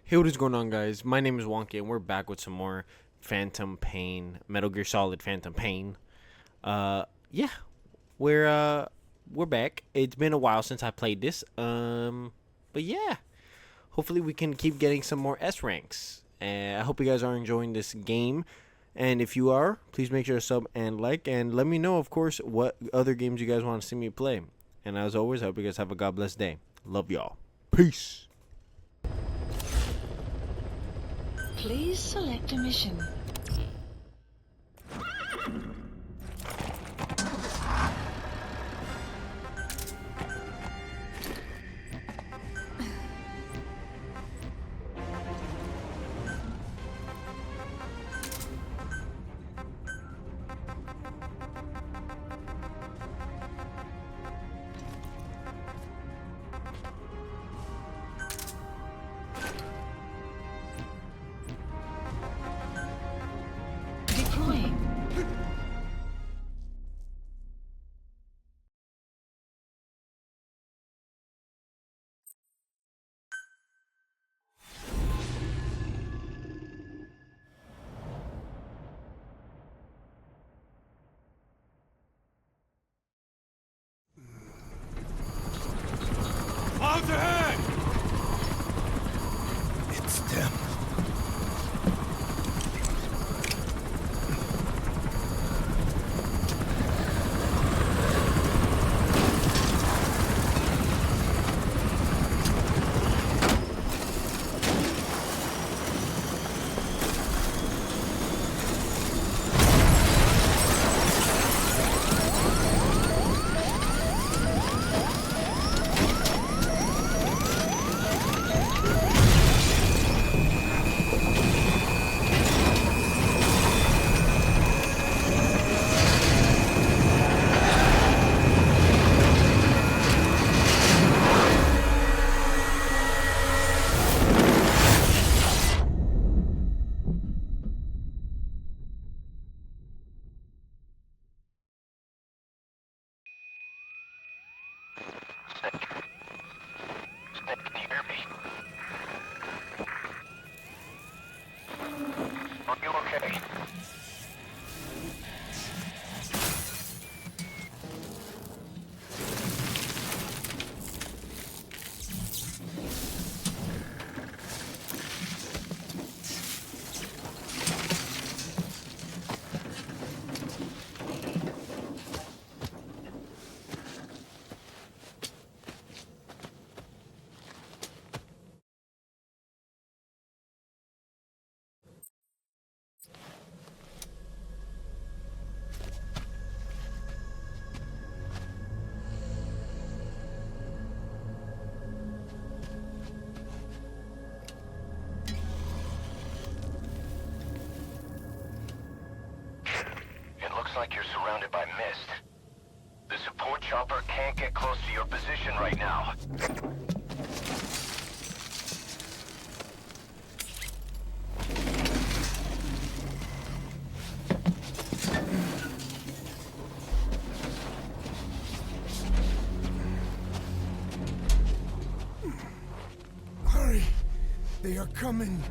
Hey, what is going on, guys? My name is Wonky, and we're back with some more Phantom Pain, Metal Gear Solid Phantom Pain. Yeah, we're back. It's been a while since I played this. But yeah, hopefully we can keep getting some more S ranks. I hope you guys are enjoying this game, and if you are, please make sure to sub and like, and let me know, of course, what other games you guys want to see me play. And as always, I hope you guys have a God bless day. Love y'all. Peace. Please select a mission. Deploying. Clouds ahead! It's them. Snake, can you hear me? Are you okay? It looks like you're surrounded by mist. The support chopper can't get close to your position right now. Hurry! They are coming!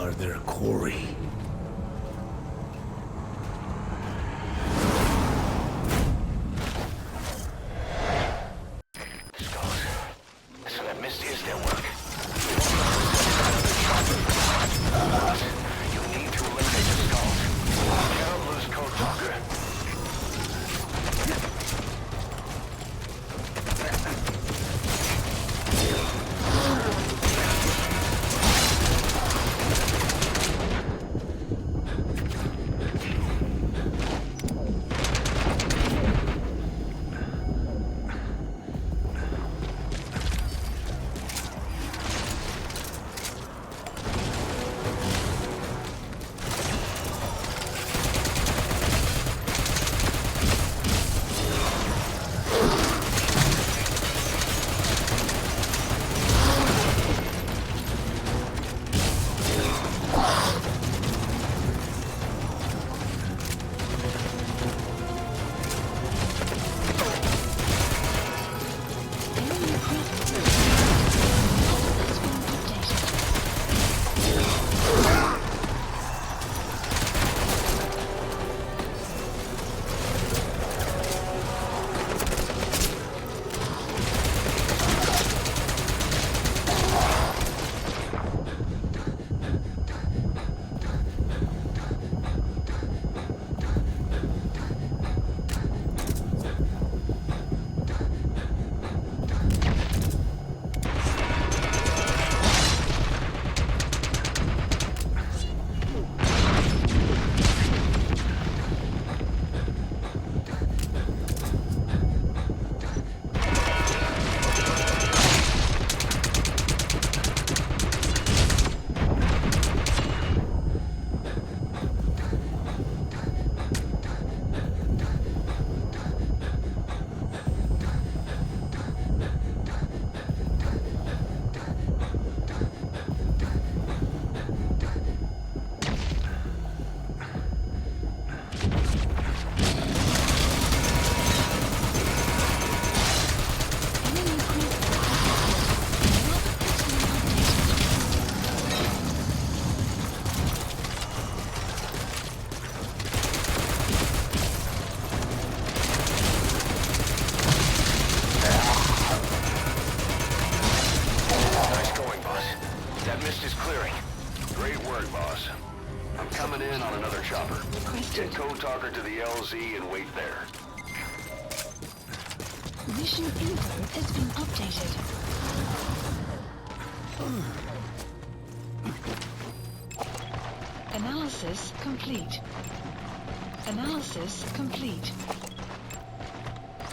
are their quarry. Skulls. So that mist is their work. You need to eliminate the skulls. Cannot lose Code Talker. Get Code Talker to the LZ and wait there. Mission info has been updated. Analysis complete. Analysis complete.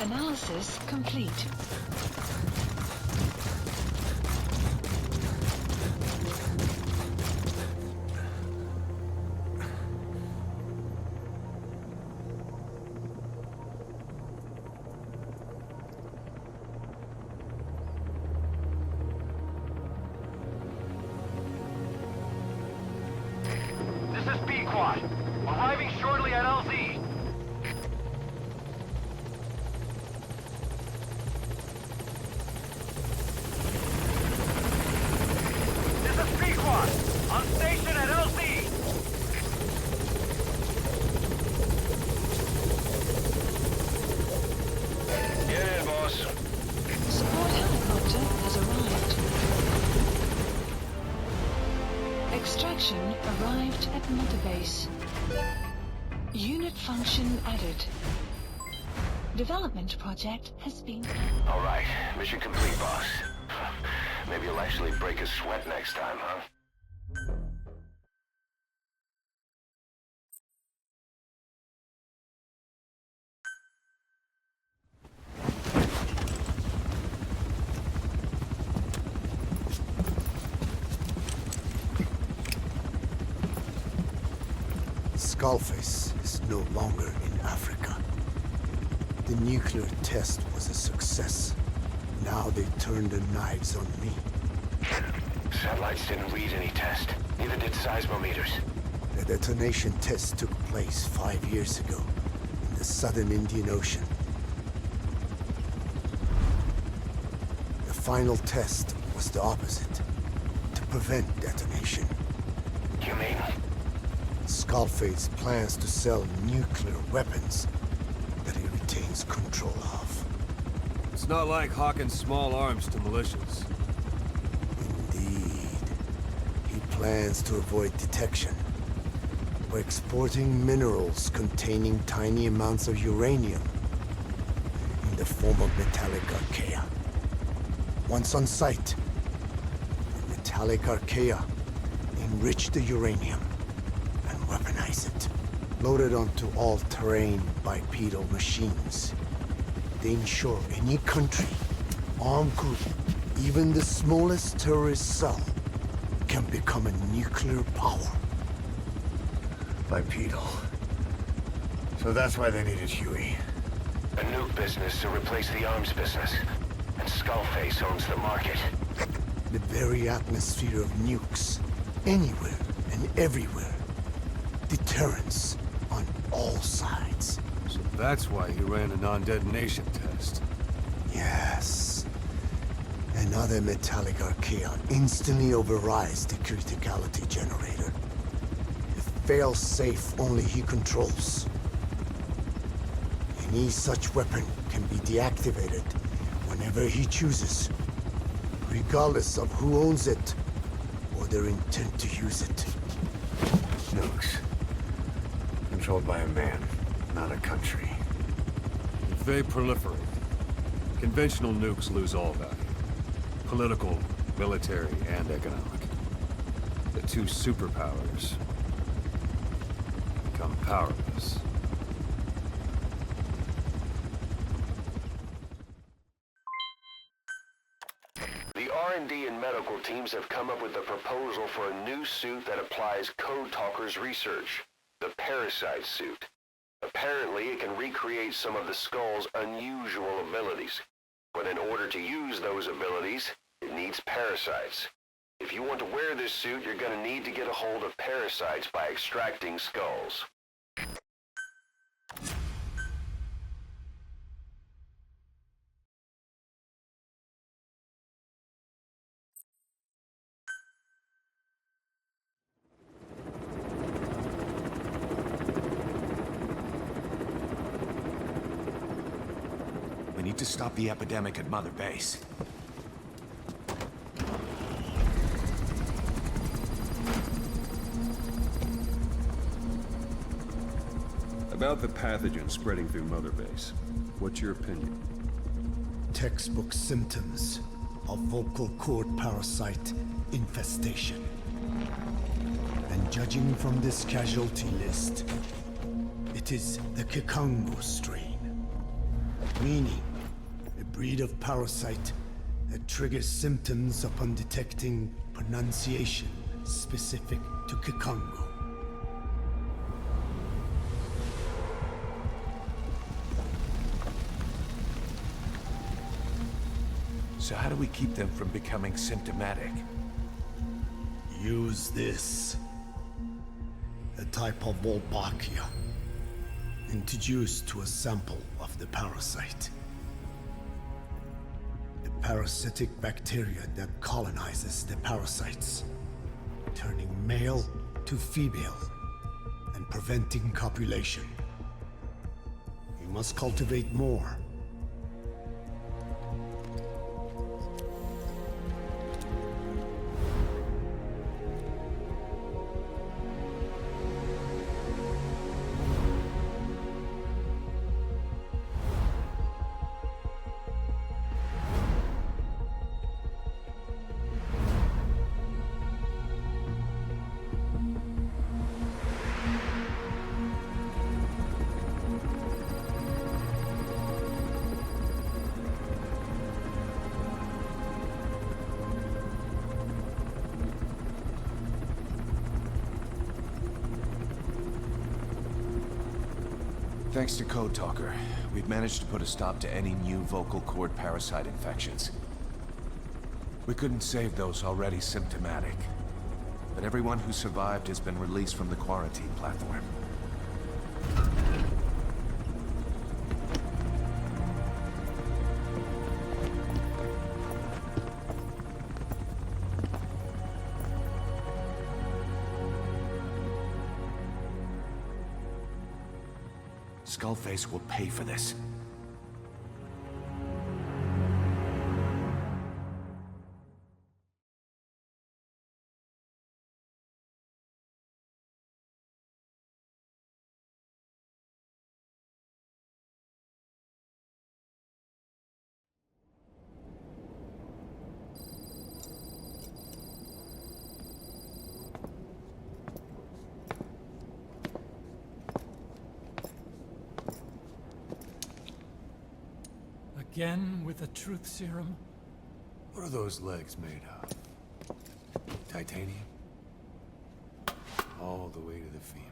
Analysis complete. This is B-Quad. Arriving shortly at LZ. This is B-Quad. On station at LZ. Get in, boss. Support helicopter has arrived. Extraction arrived at Mother Base. Unit function added. Development project has been... All right, mission complete, boss. Maybe you'll actually break a sweat next time, huh? Skullface is no longer in Africa. The nuclear test was a success. Now they turned their knives on me. Satellites didn't read any test. Neither did seismometers. The detonation test took place 5 years ago in the southern Indian Ocean. The final test was the opposite, to prevent detonation. you mean? Skullface plans to sell nuclear weapons that he retains control of. It's not like hawking small arms to militias. Indeed. He plans to avoid detection by exporting minerals containing tiny amounts of uranium in the form of metallic archaea. Once on site, the metallic archaea enrich the uranium and weaponize it. Loaded onto all-terrain bipedal machines, they ensure any country, armed group, even the smallest terrorist cell, can become a nuclear power. Bipedal. So that's why they needed Huey. A nuke business to replace the arms business. And Skullface owns the market. The very atmosphere of nukes, anywhere and everywhere. Deterrence on all sides. So that's why he ran a non-detonation test. Yes. Another metallic archaea instantly overrides the criticality generator. It fails safe only he controls. Any such weapon can be deactivated whenever he chooses, regardless of who owns it or their intent to use it. Nukes. Controlled by a man, not a country. If they proliferate, conventional nukes lose all value. Political, military, and economic. The two superpowers become powerless. The R&D and medical teams have come up with a proposal for a new suit that applies Code Talker's research, the Parasite suit. Apparently, it can recreate some of the Skull's unusual abilities. But in order to use those abilities, it needs parasites. If you want to wear this suit, you're going to need to get a hold of parasites by extracting skulls. We need to stop the epidemic at Mother Base. About the pathogen spreading through Mother Base, what's your opinion? Textbook symptoms of vocal cord parasite infestation. And judging from this casualty list, it is the Kikongo strain. Meaning, a breed of parasite that triggers symptoms upon detecting pronunciation specific to Kikongo. So how do we keep them from becoming symptomatic? Use this. A type of Wolbachia. Introduced to a sample of the parasite. A parasitic bacteria that colonizes the parasites, turning male to female and preventing copulation. You must cultivate more. Thanks to Code Talker, we've managed to put a stop to any new vocal cord parasite infections. We couldn't save those already symptomatic, but everyone who survived has been released from the quarantine platform. Skullface will pay for this. Again with the truth serum? What are those legs made of? Titanium? All the way to the femur.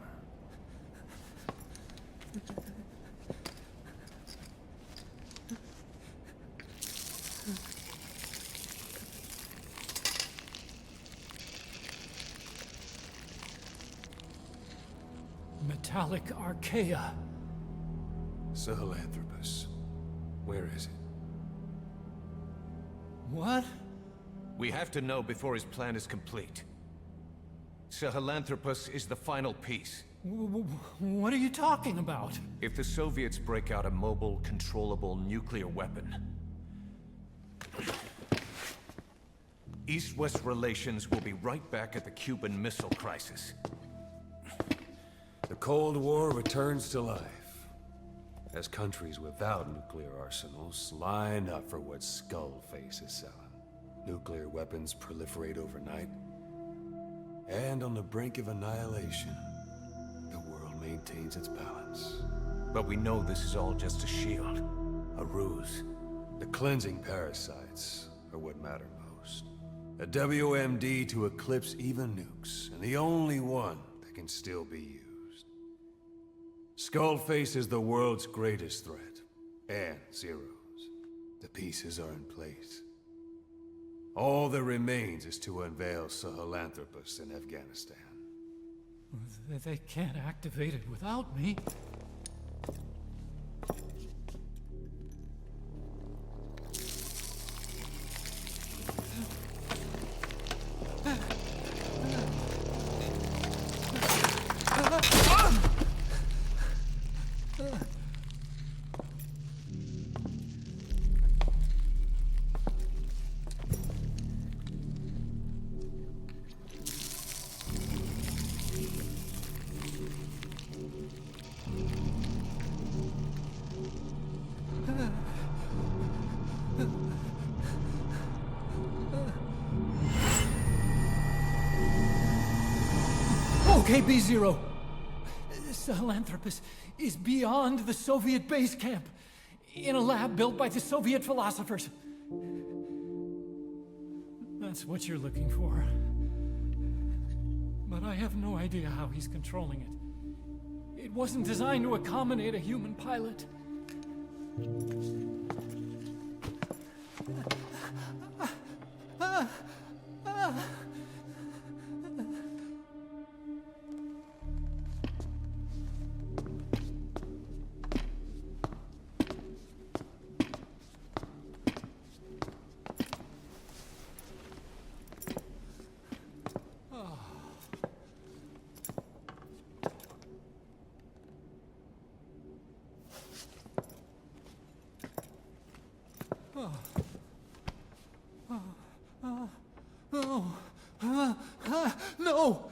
Metallic archaea. Sahelanthropus. Where is it? What? We have to know before his plan is complete. Sahelanthropus is the final piece. What are you talking about? If the Soviets break out a mobile, controllable nuclear weapon, East-West relations will be right back at the Cuban Missile Crisis. The Cold War returns to life. As countries without nuclear arsenals line up for what Skullface is selling. Nuclear weapons proliferate overnight. And on the brink of annihilation, the world maintains its balance. But we know this is all just a shield. A ruse. The cleansing parasites are what matter most. A WMD to eclipse even nukes, and the only one that can still be used. Skullface is the world's greatest threat. And Zero's. The pieces are in place. All that remains is to unveil Sahelanthropus in Afghanistan. They can't activate it without me. Okay, B-Zero. Sahelanthropus is beyond the Soviet base camp, in a lab built by the Soviet philosophers. That's what you're looking for. But I have no idea how he's controlling it. It wasn't designed to accommodate a human pilot. No!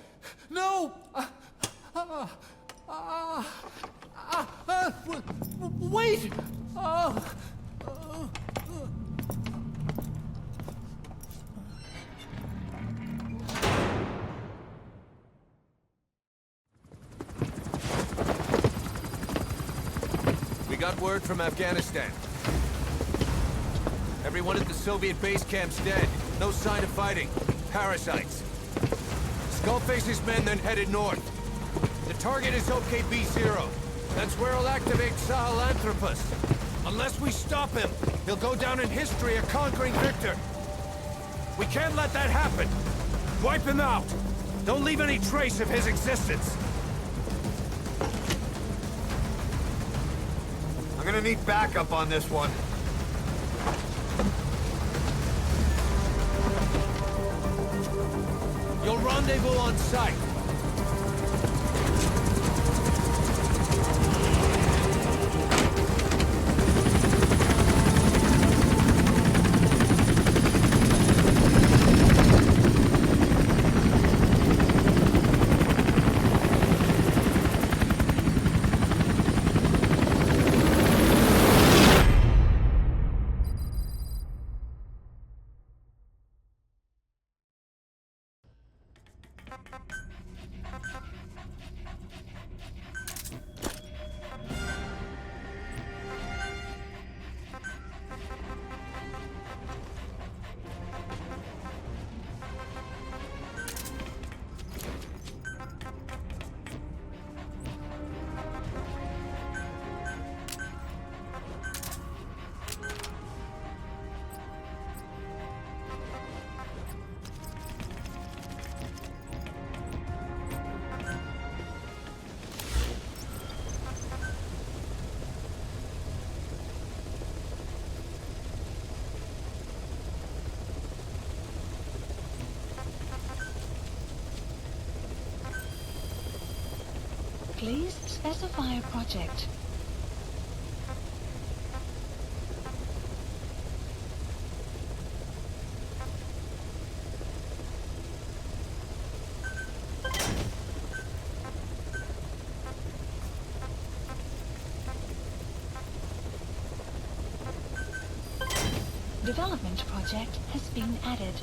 No! Wait! We got word from Afghanistan. Everyone at the Soviet base camp's dead. No sign of fighting. Parasites. Skullface's men then headed north. The target is OKB-0. That's where he'll activate Sahelanthropus. Unless we stop him, he'll go down in history a conquering victor. We can't let that happen. Wipe him out. Don't leave any trace of his existence. I'm gonna need backup on this one. You'll rendezvous on site. Please specify a project. Development project has been added.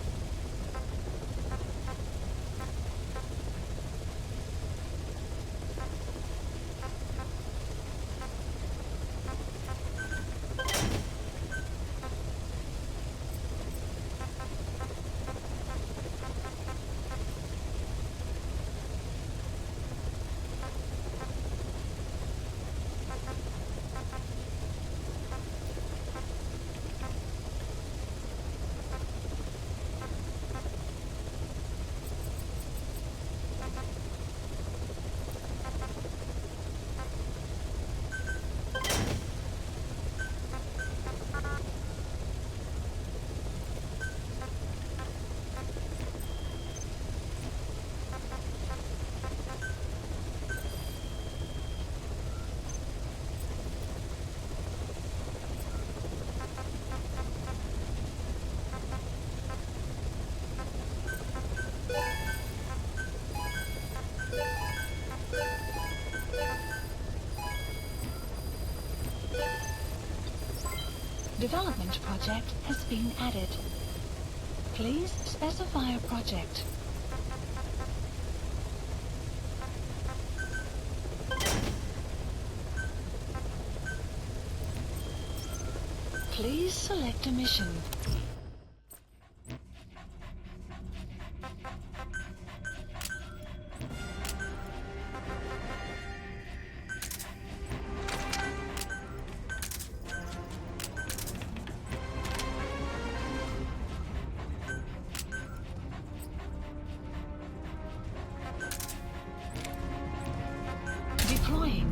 Development project has been added. Please specify a project. Please select a mission. Deploying.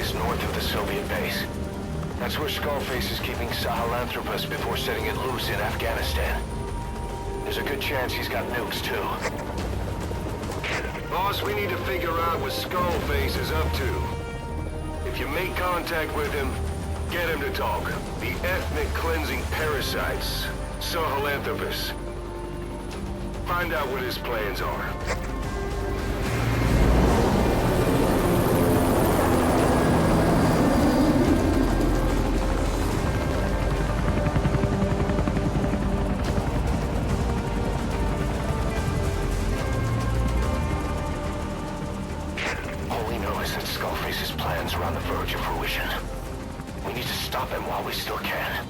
is north of the Soviet base. That's where Skullface is keeping Sahelanthropus before setting it loose in Afghanistan. There's a good chance he's got nukes, too. Boss, we need to figure out what Skullface is up to. If you make contact with him, get him to talk. The ethnic cleansing parasites, Sahelanthropus. Find out what his plans are. All we know is that Skullface's plans are on the verge of fruition. We need to stop him while we still can.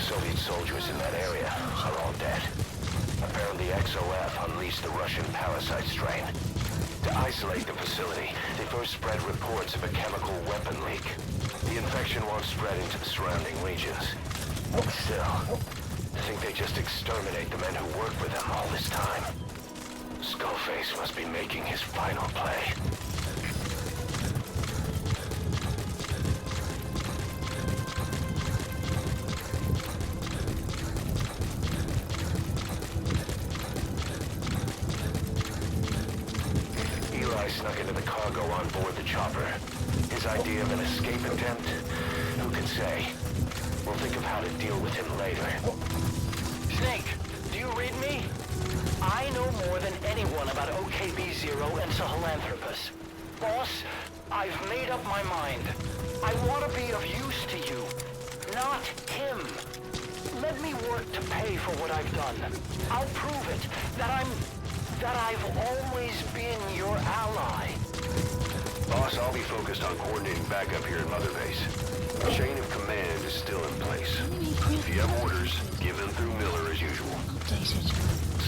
Soviet soldiers in that area are all dead. Apparently XOF unleashed the Russian parasite strain. To isolate the facility, they first spread reports of a chemical weapon leak. The infection won't spread into the surrounding regions. Still, I think they just exterminate the men who worked with them all this time. Skullface must be making his final play. Snuck into the cargo on board the chopper. His idea of an escape attempt? Who can say? We'll think of how to deal with him later. Snake, do you read me? I know more than anyone about OKB-0 and Sahelanthropus. Boss, I've made up my mind. I want to be of use to you, not him. Let me work to pay for what I've done. I'll prove it, that I've always been your ally. Boss, I'll be focused on coordinating backup here at Mother Base. The chain of command is still in place. If you have orders, give them through Miller as usual. Updated.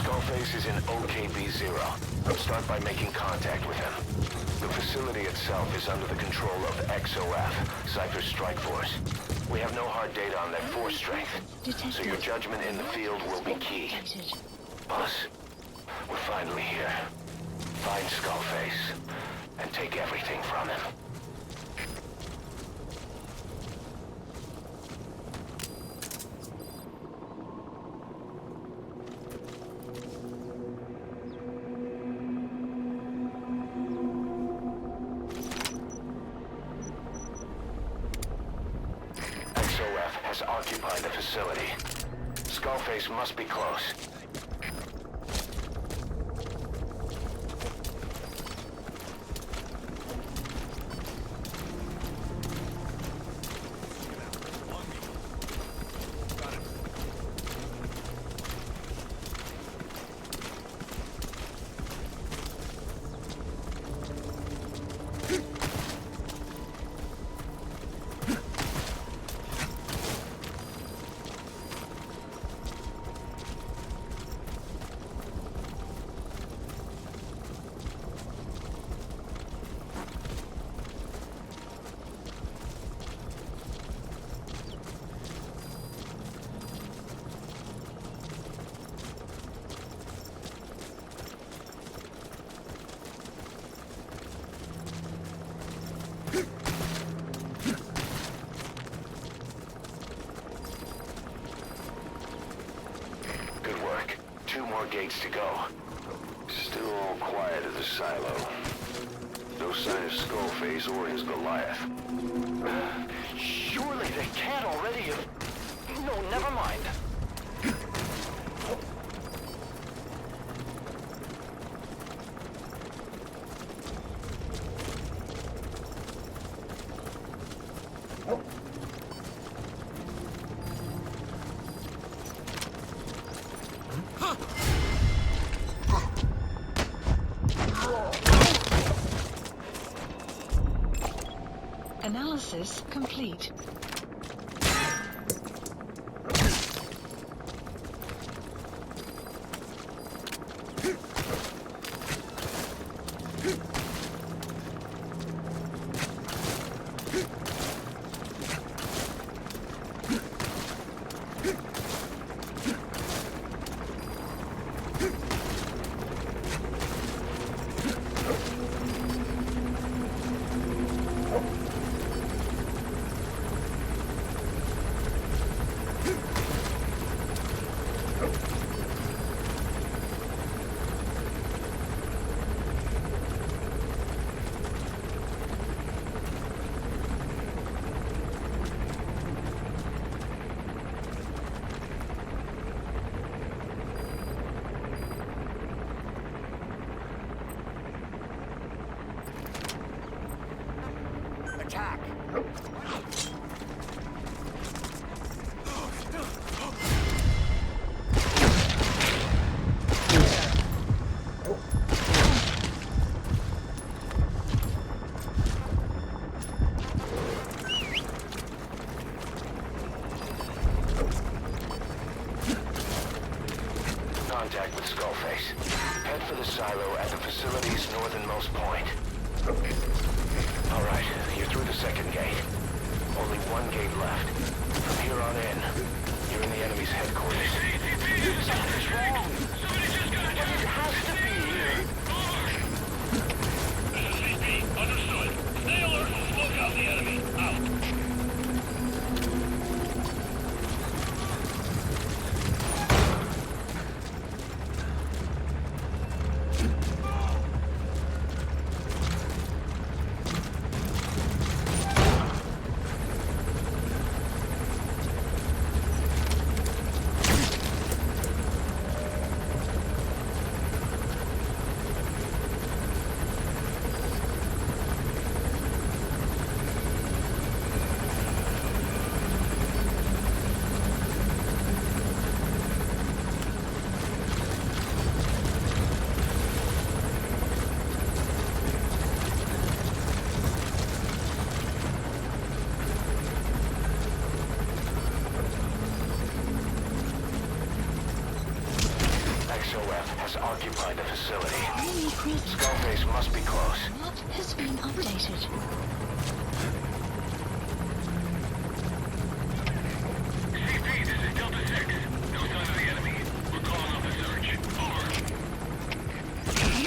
Skullface is in OKB-0. Start by making contact with him. The facility itself is under the control of XOF, Cypher's Strike Force. We have no hard data on their force strength, so your judgment in the field will be key. Boss, we're finally here. Find Skullface, and take everything from him. XOF has occupied the facility. Skullface must be close. Gates to go. Still all quiet at the silo. No sign of Skullface or his Goliath. Surely they can't already have... No, never mind. Analysis complete. Attack! Contact with Skullface. Head for the silo at the facility's northernmost point. All right, you're through the second gate. Only one gate left. From here on in, you're in the enemy's headquarters. Something's wrong. It has to be here. Understood. Stay alert. Smoke out the enemy. Out. SOF has occupied the facility. Enemy cruiser. Skullface must be close. Map has been updated. CP, this is Delta 6. No sign of the enemy. We're calling off the search. Over.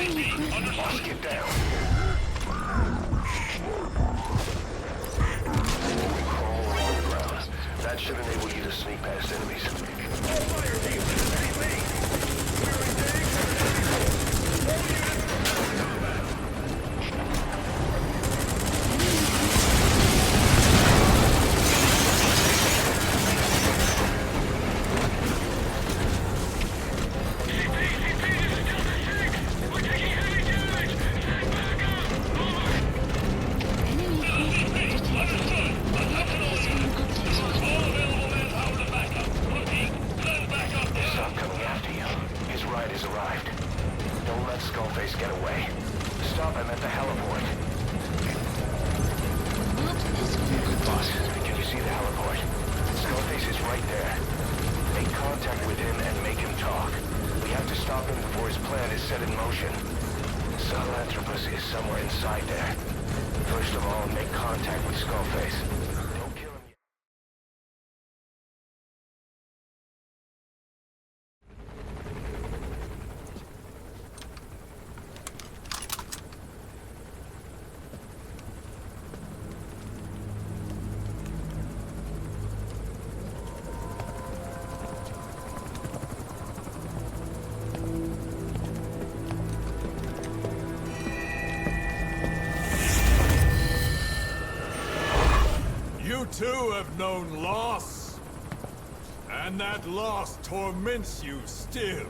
Enemy cruiser. Boss, get down. Crawl along the ground. That should enable you to sneak past enemies. All fire teams, this is City. We're engaged. All units. Enemy cruiser detected. Map has been updated. Stop coming after you. His ride has arrived. Don't let Skullface get away. Stop him at the heliport. Map has been Boss, updated. can you see the heliport? Skullface is right there. Make contact with him and make him talk. We have to stop him before his plan is set in motion. Sahelanthropus is somewhere inside there. First of all, make contact with Skullface. Don't kill him yet. You too have known loss. And that loss torments you still.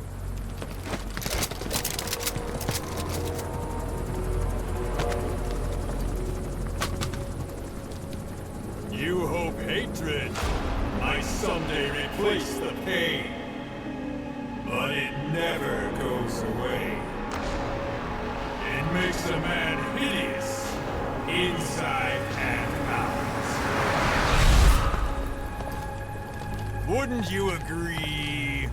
You hope hatred might someday replace the pain. But it never goes away. It makes a man hideous, inside and out. Wouldn't you agree?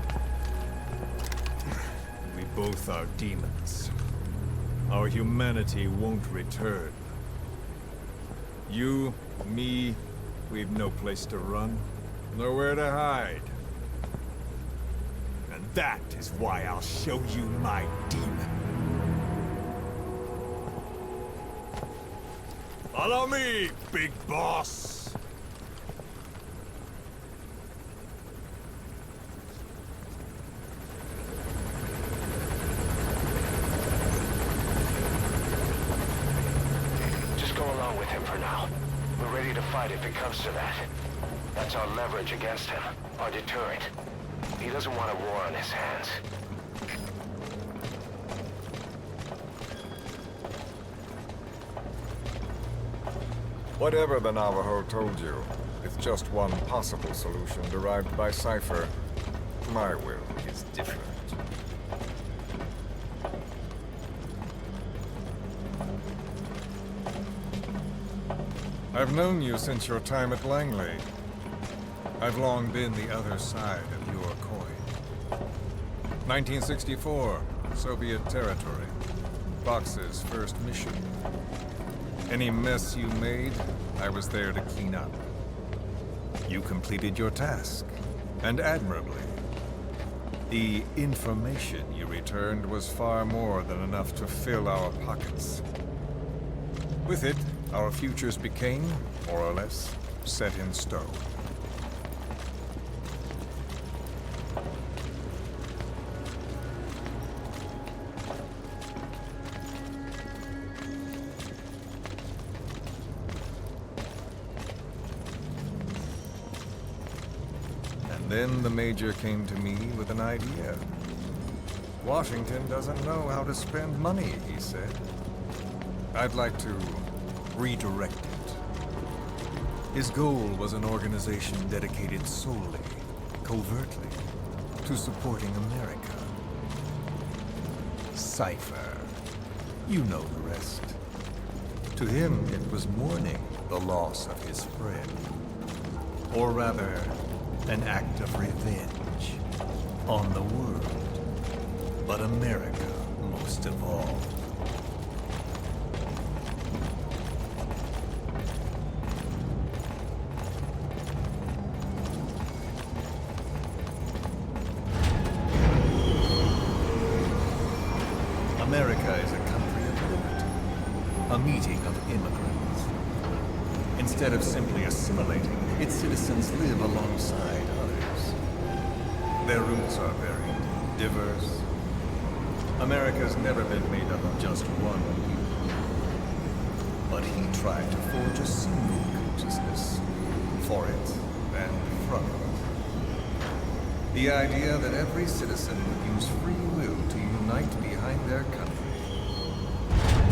We both are demons. Our humanity won't return. You, me, we've no place to run, nowhere to hide. And that is why I'll show you my demon. Follow me, big boss! Just go along with him for now. We're ready to fight if it comes to that. That's our leverage against him, our deterrent. He doesn't want a war on his hands. Whatever the Navajo told you, it's just one possible solution derived by Cypher. My will is different. I've known you since your time at Langley. I've long been the other side of your coin. 1964, Soviet territory. Fox's first mission. Any mess you made, I was there to clean up. You completed your task, and admirably. The information you returned was far more than enough to fill our pockets. With it, our futures became, more or less, set in stone. Then the Major came to me with an idea. Washington doesn't know how to spend money, he said. I'd like to redirect it. His goal was an organization dedicated solely, covertly, to supporting America. Cypher. You know the rest. To him, it was mourning the loss of his friend. Or rather, an act of revenge on the world. but America most of all. America is a country of liberty, a meeting of immigrants. Instead of simply assimilating, its citizens live alongside others. Their roots are varied, diverse. America's never been made up of just one people. But he tried to forge a single consciousness, for it and from it. The idea that every citizen would use free will to unite behind their country.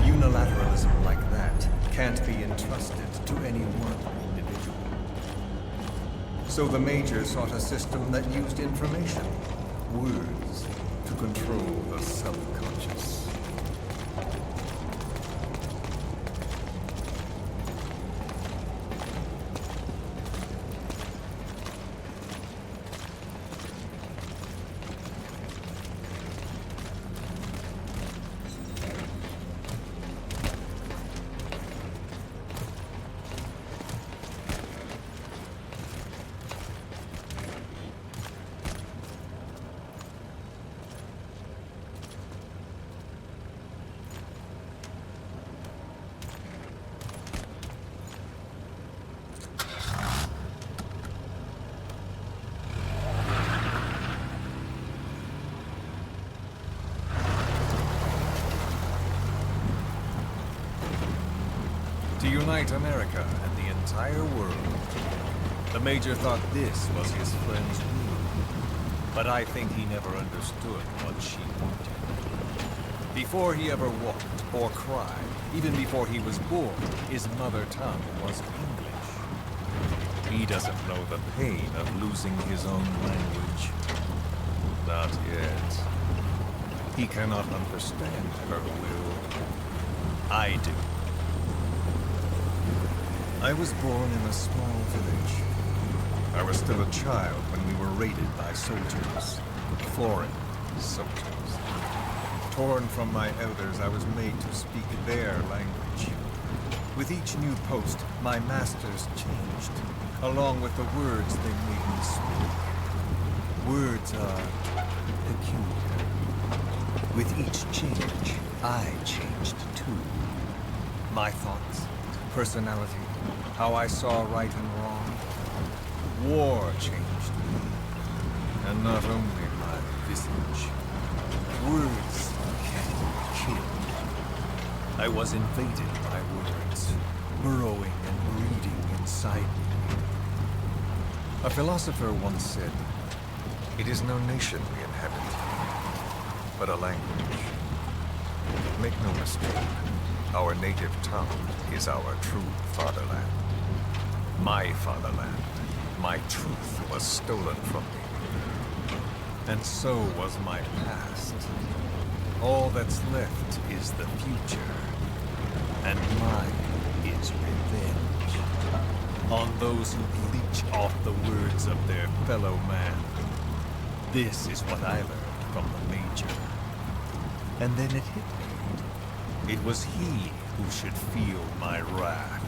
Unilateralism like that can't be entrusted to any one individual. So the Major sought a system that used information, words, to control the subconscious. To unite America and the entire world. The Major thought this was his friend's will, but I think he never understood what she wanted. Before he ever walked or cried, even before he was born, his mother tongue was English. He doesn't know the pain of losing his own language. Not yet. He cannot understand her will. I do. I was born in a small village. I was still a child when we were raided by soldiers. Foreign soldiers. Torn from my elders, I was made to speak their language. With each new post, my masters changed, along with the words they made me speak. Words are peculiar. With each change, I changed too. My thoughts, personality, how I saw right and wrong. War changed me. And not only my visage. Words can kill. I was invaded by words, burrowing and breeding inside me. A philosopher once said, "It is no nation we inhabit, but a language." Make no mistake. Our native tongue is our true fatherland. My fatherland, my truth was stolen from me. And so was my past. All that's left is the future. And mine is revenge. On those who bleach off the words of their fellow man. This is what I learned from the Major. And then it hit me. It was he who should feel my wrath.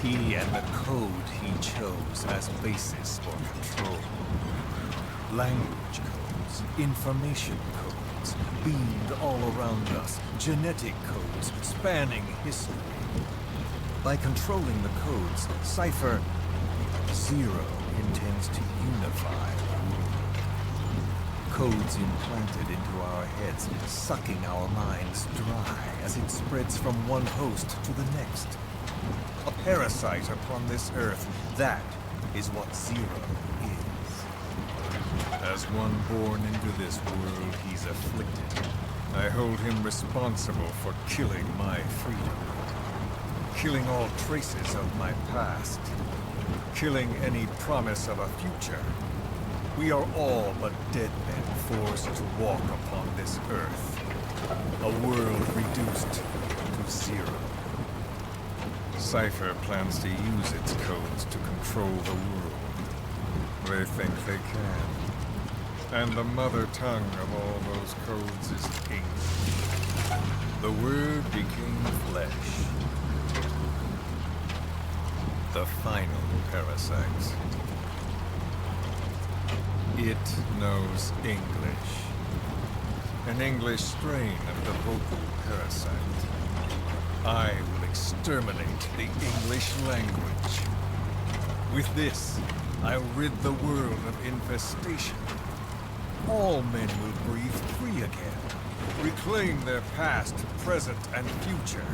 He and the code he chose as basis for control. Language codes, information codes, beamed all around us, genetic codes spanning history. By controlling the codes, Cypher Zero intends to unify the world. Codes implanted into our heads, sucking our minds dry as it spreads from one host to the next. A parasite upon this earth, that is what Zero is. As one born into this world, he's afflicted. I hold him responsible for killing my freedom. Killing all traces of my past. Killing any promise of a future. We are all but dead men forced to walk upon this earth. A world reduced to zero. Cypher plans to use its codes to control the world. They think they can. And the mother tongue of all those codes is English. The Word became flesh. The final parasite. It knows English. An English strain of the vocal parasite. I will exterminate the English language. With this, I'll rid the world of infestation. All men will breathe free again, reclaim their past, present, and future.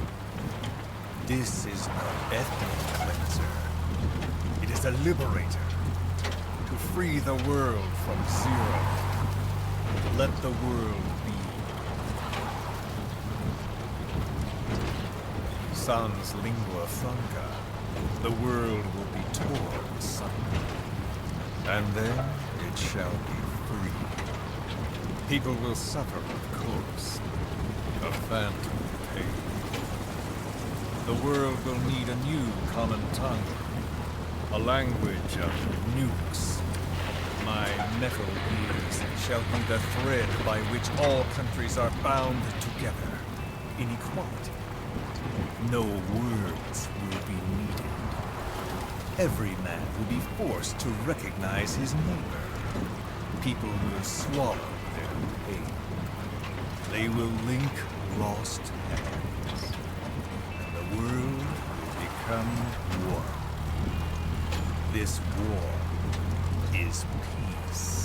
This is no ethnic cleanser. It is a liberator. To free the world from zero. Let the world be. Sans lingua franca, the world will be torn asunder. And then it shall be free. People will suffer, of course. A phantom pain. The world will need a new common tongue. A language of nukes. My metal ears shall be the thread by which all countries are bound together in equality. No words will be needed. Every man will be forced to recognize his neighbor. People will swallow their pain. They will link lost hands. And the world will become one. This war is peace.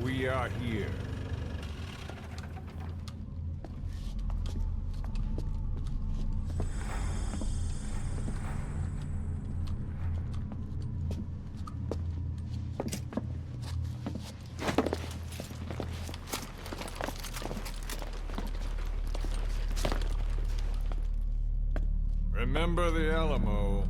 We are here. Remember the Alamo.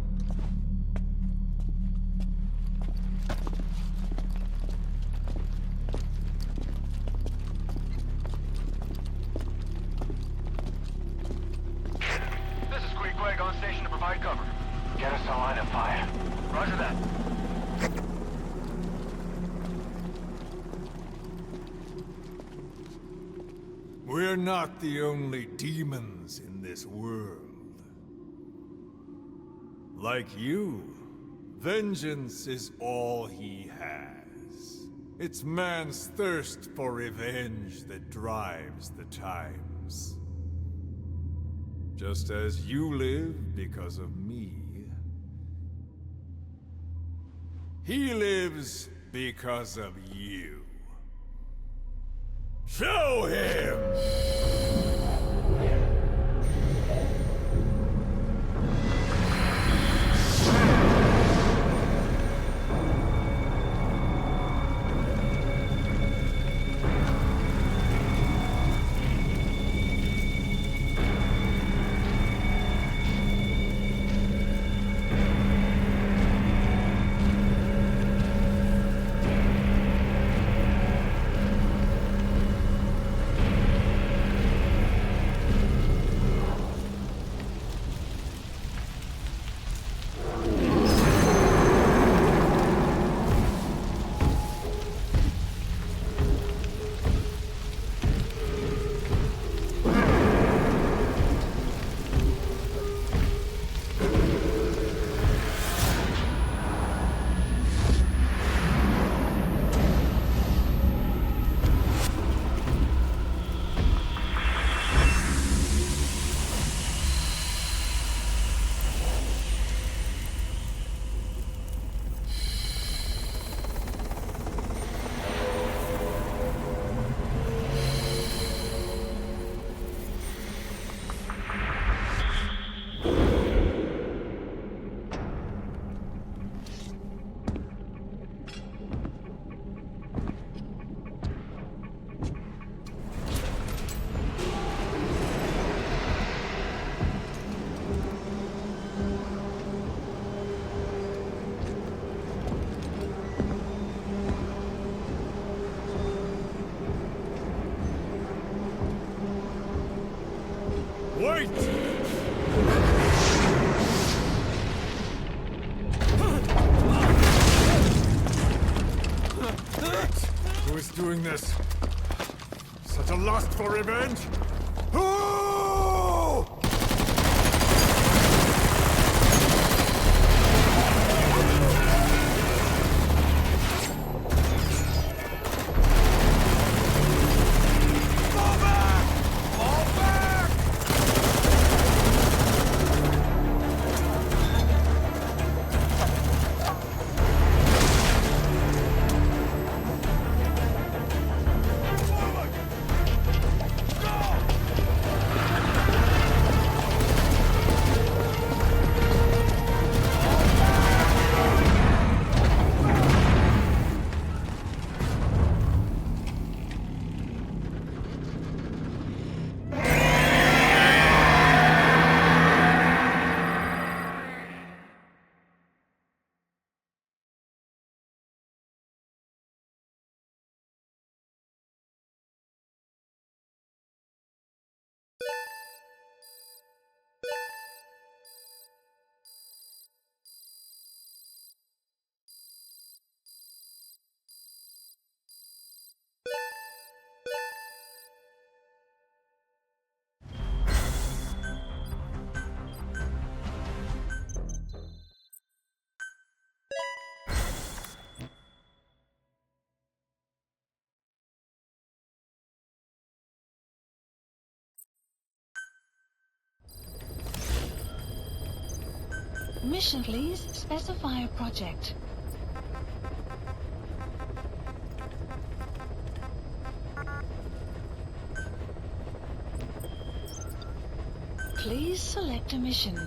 On station to provide cover. Get us a line of fire. Roger that. We're not the only demons in this world. Like you, vengeance is all he has. It's man's thirst for revenge that drives the times. Just as you live because of me, he lives because of you. Show him! Who is doing this? Such a lust for revenge? Who? Mission, please. Specify a project. Please select a mission.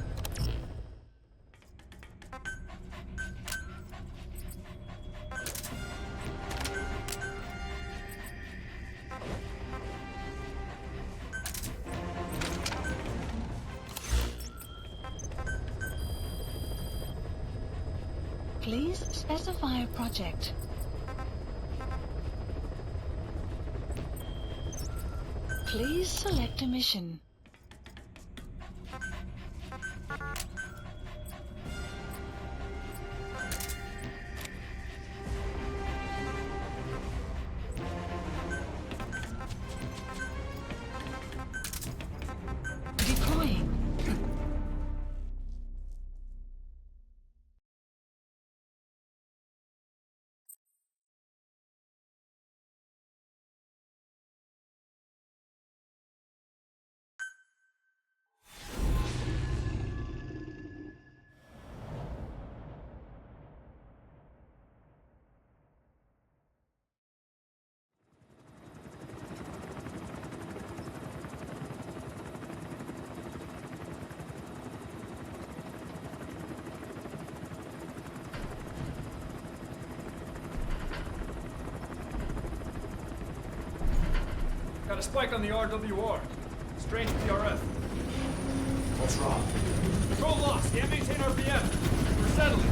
Please specify a project. Please select a mission. Deploying. Got a spike on the RWR. Strange PRF. What's wrong? Control lost. Can't maintain RPM. We're settling.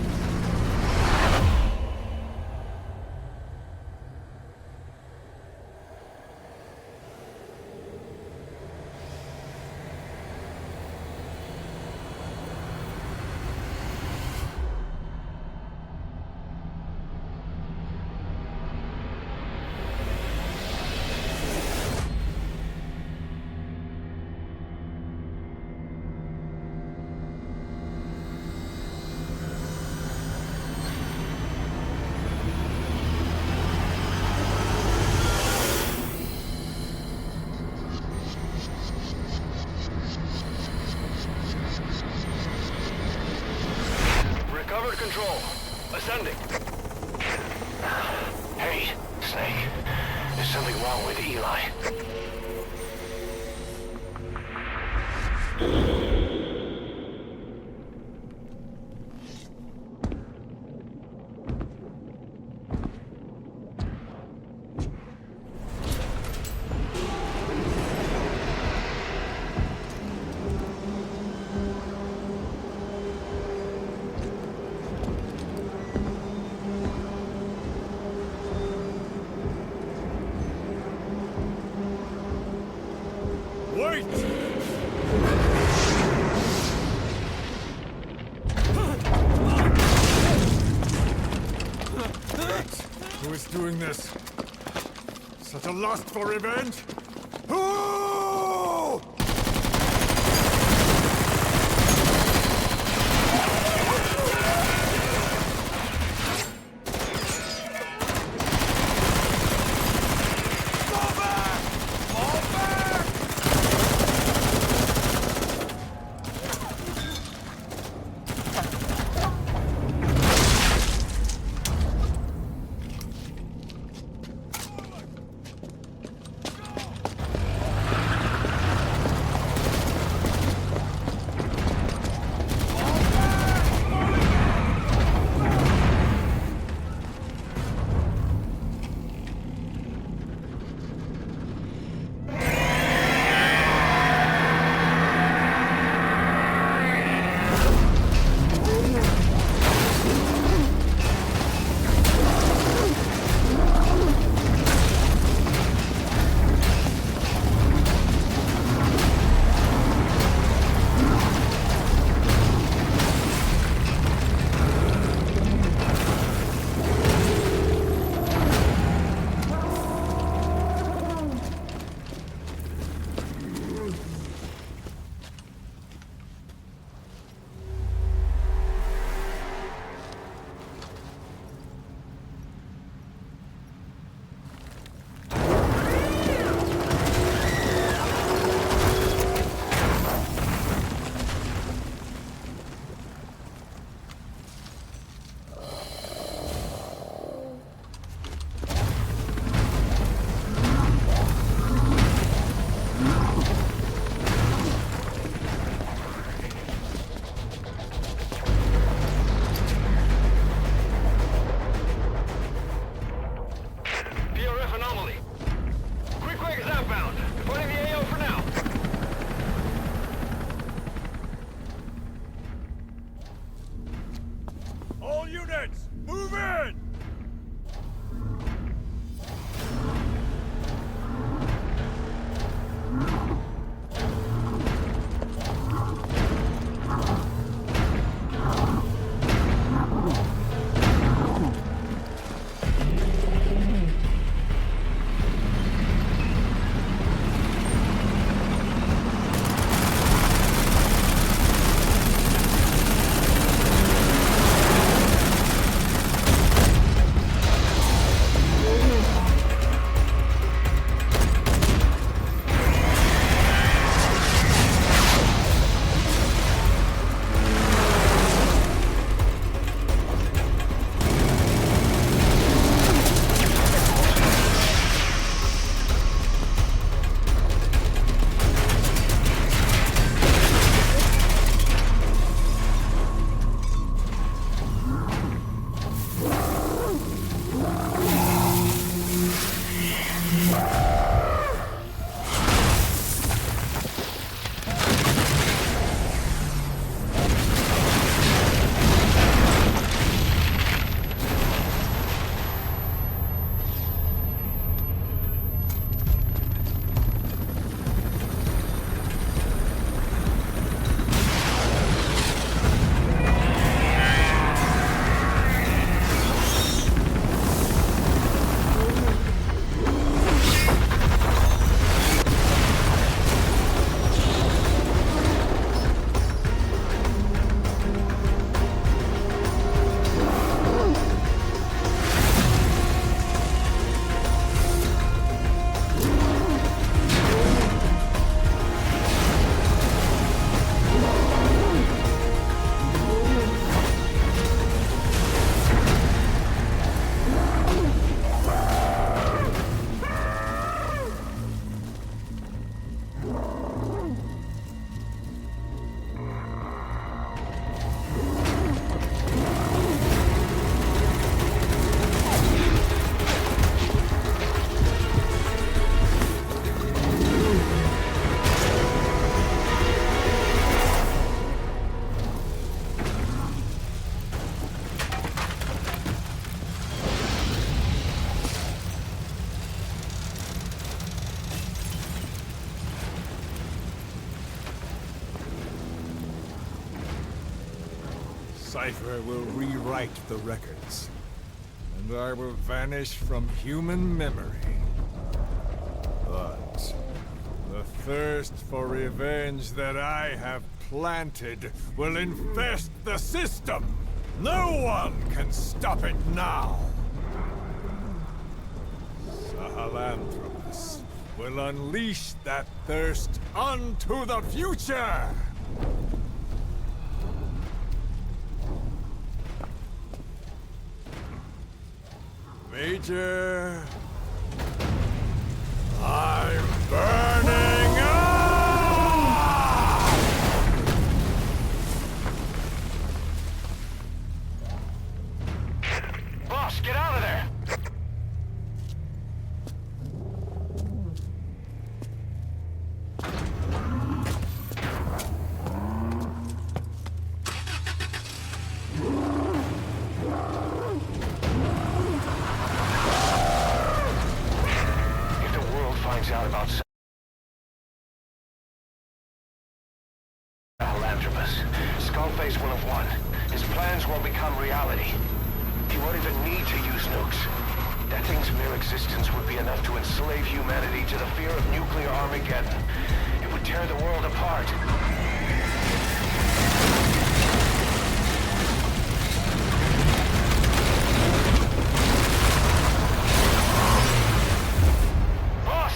Recovered control. Ascending. Hey, Snake. There's something wrong with Eli. Wait! Who is doing this? Such a lust for revenge? Ooh! Cypher will rewrite the records, and I will vanish from human memory. But the thirst for revenge that I have planted will infest the system. No one can stop it now. Sahelanthropus will unleash that thirst onto the future! Major... I'm burning up! Boss, get out of there! If the world finds out about Sahelanthropus, Skullface will have won. His plans will become reality. He won't even need to use nukes. That thing's mere existence would be enough to enslave humanity to the fear of nuclear Armageddon. It would tear the world apart. Boss!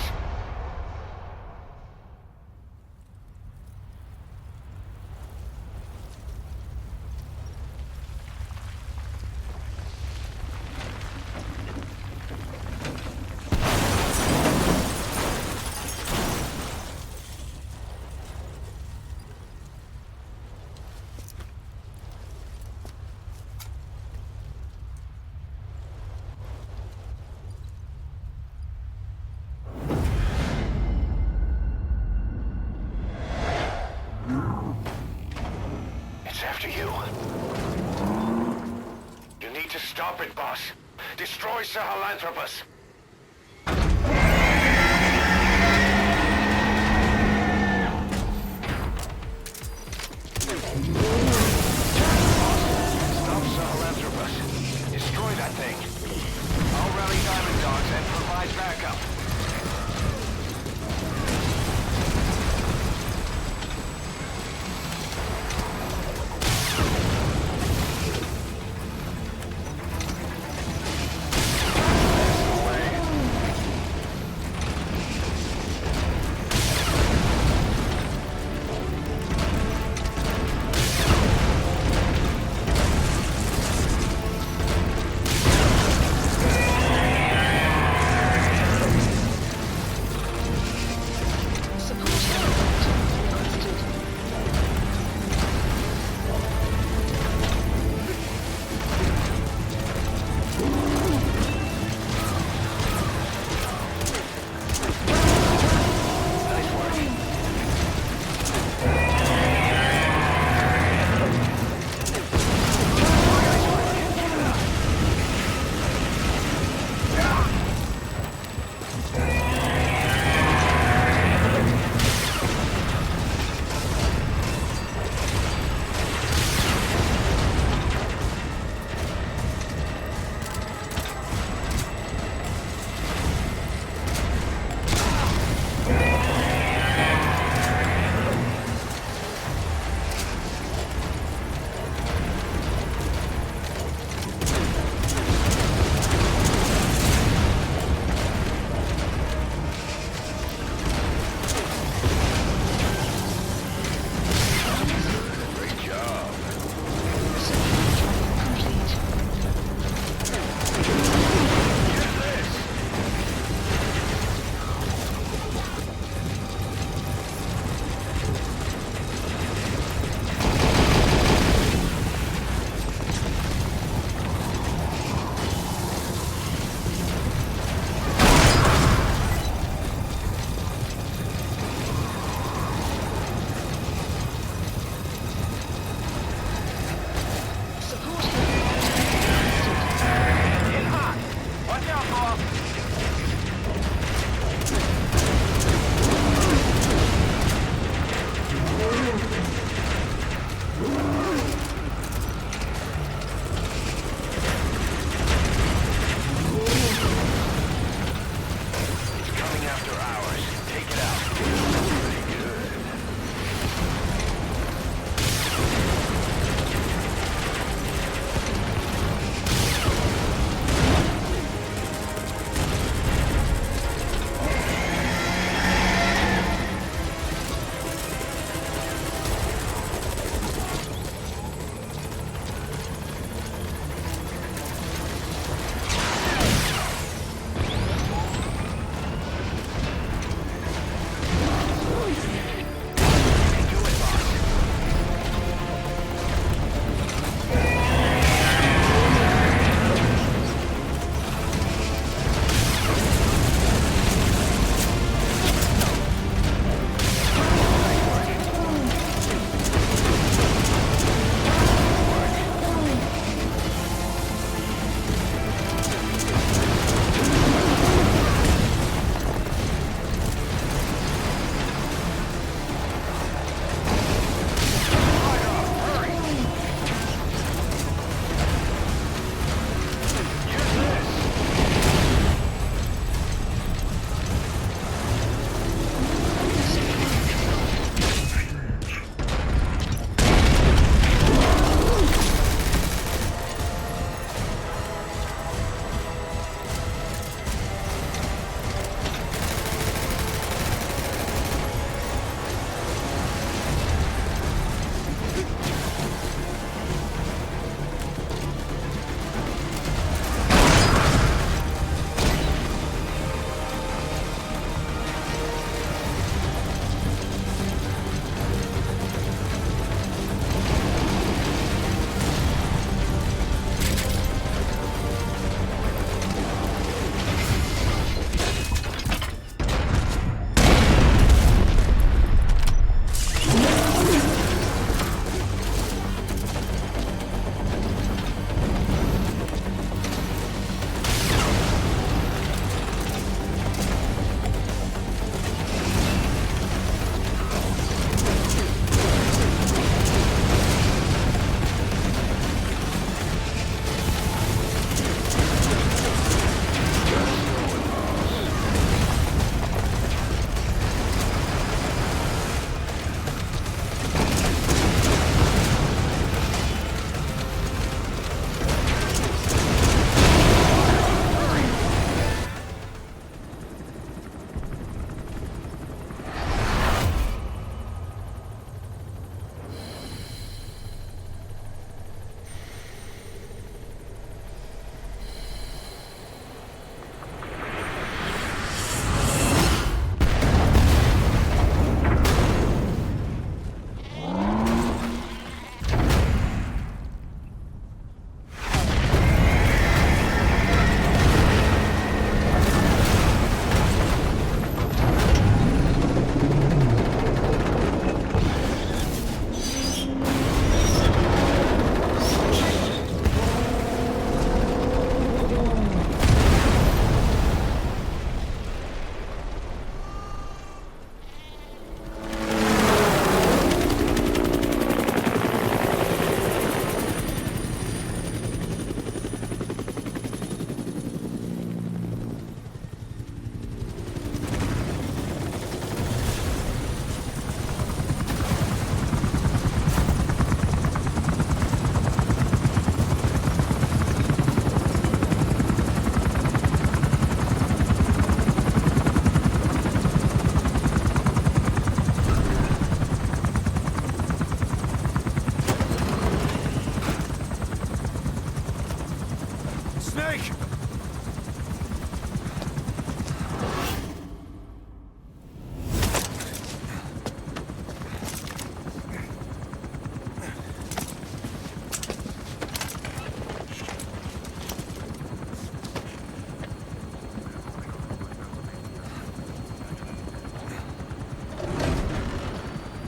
It's after you. You need to stop it, boss. Destroy Sahelanthropus. Stop Sahelanthropus. Destroy that thing. I'll rally Diamond Dogs and provide backup.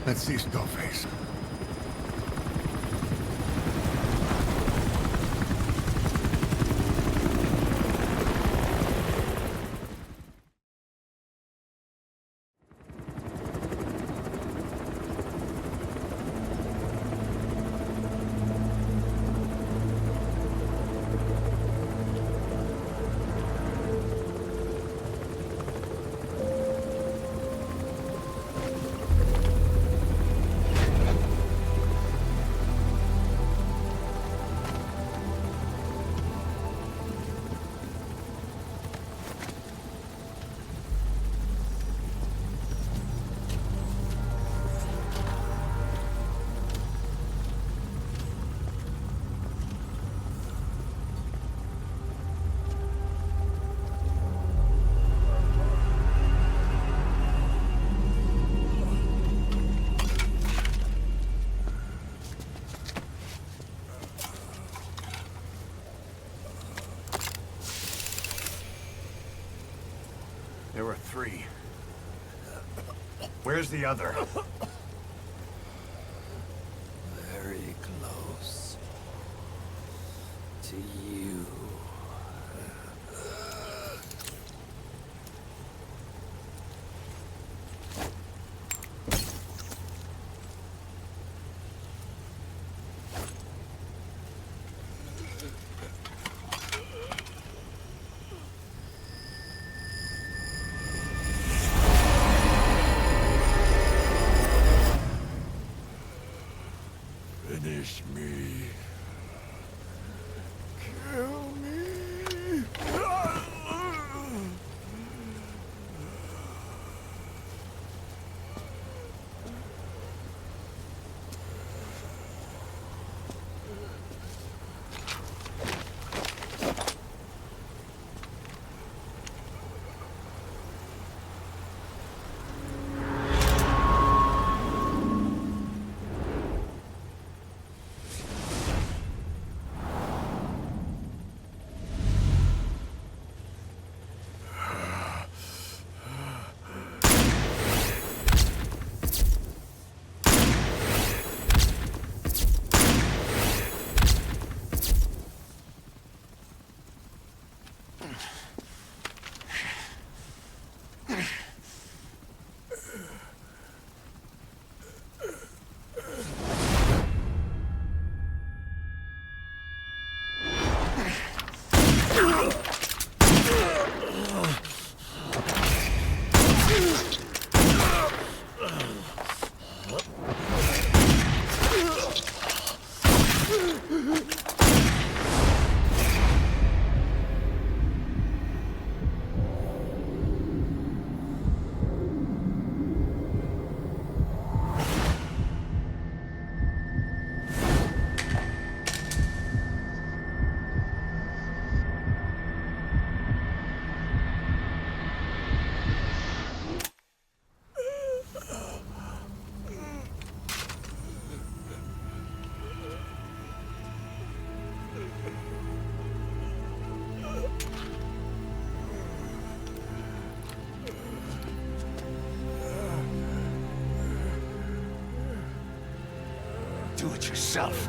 Let's see Skullface. There were 3. Where's the other? Very close to you. Finish me. Kill me. Do it yourself.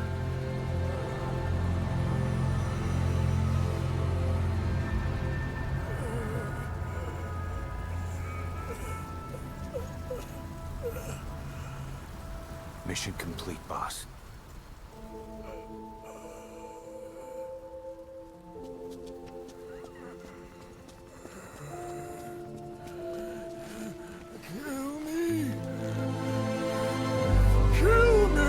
Mission complete, boss. Kill me. Kill me.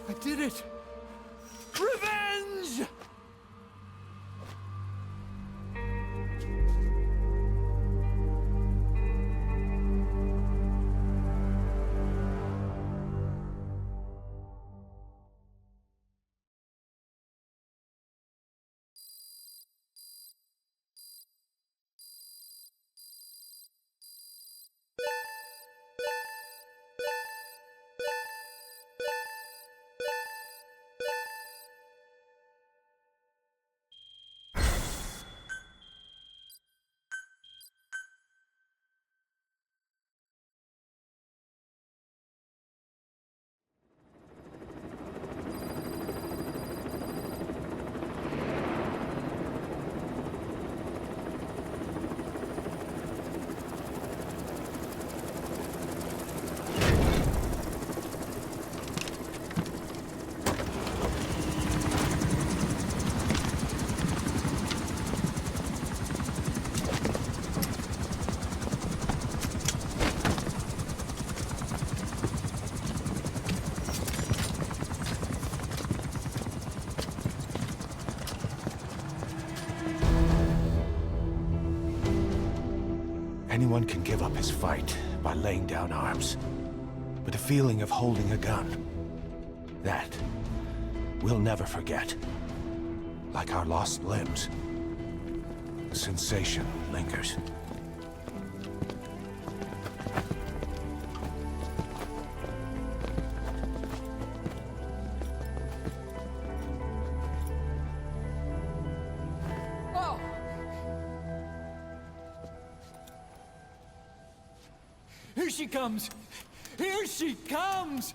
I did it! Revenge! Anyone can give up his fight by laying down arms. But the feeling of holding a gun, that we'll never forget. Like our lost limbs. The sensation lingers. Oh! Here she comes! Here she comes!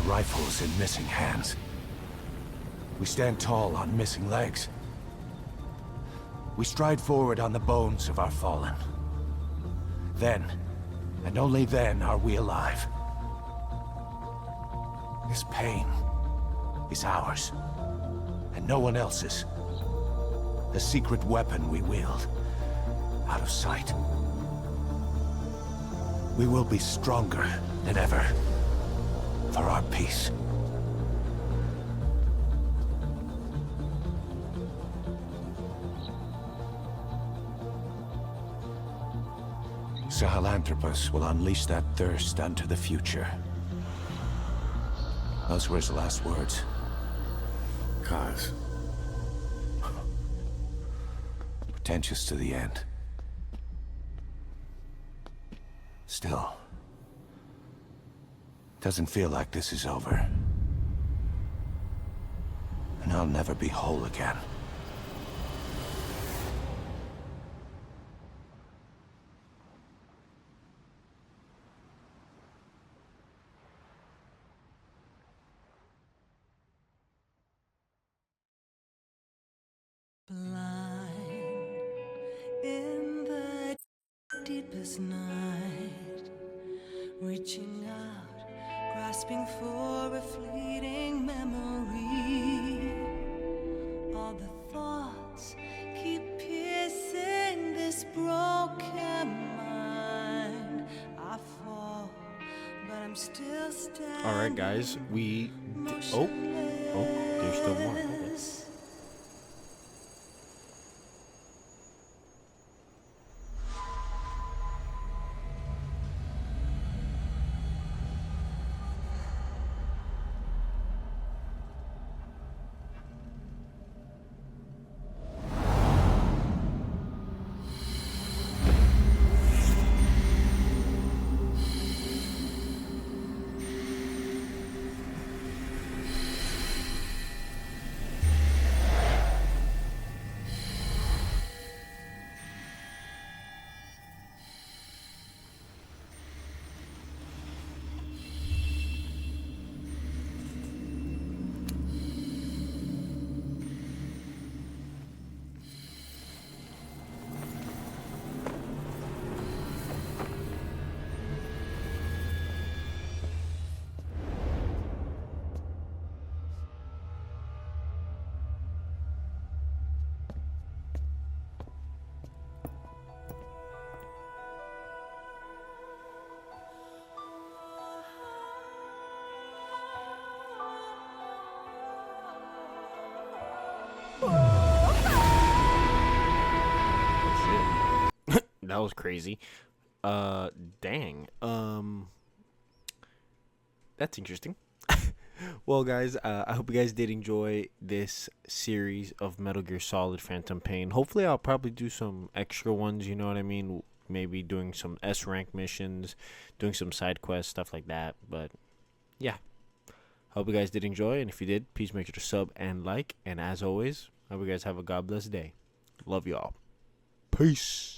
Rifles in missing hands. We stand tall on missing legs. We stride forward on the bones of our fallen. Then, and only then, are we alive. This pain is ours, and no one else's. The secret weapon we wield, out of sight. We will be stronger than ever. For our peace. Sahelanthropus will unleash that thirst unto the future. Those were his last words. Kaz. Pretentious to the end. Still. Doesn't feel like this is over. And I'll never be whole again. Blind in the deepest night, reaching out, grasping for a fleeting memory. All the thoughts keep piercing this broken mind. I fall, but I'm still standing. All right, guys, oh, there's still more. Okay. That was crazy. Dang. That's interesting. Well, guys, I hope you guys did enjoy this series of Metal Gear Solid Phantom Pain. Hopefully, I'll probably do some extra ones, you know what I mean? Maybe doing some S rank missions, doing some side quests, stuff like that. But, yeah. Hope you guys did enjoy, and if you did, please make sure to sub and like. And as always, I hope you guys have a God bless day. Love y'all. Peace.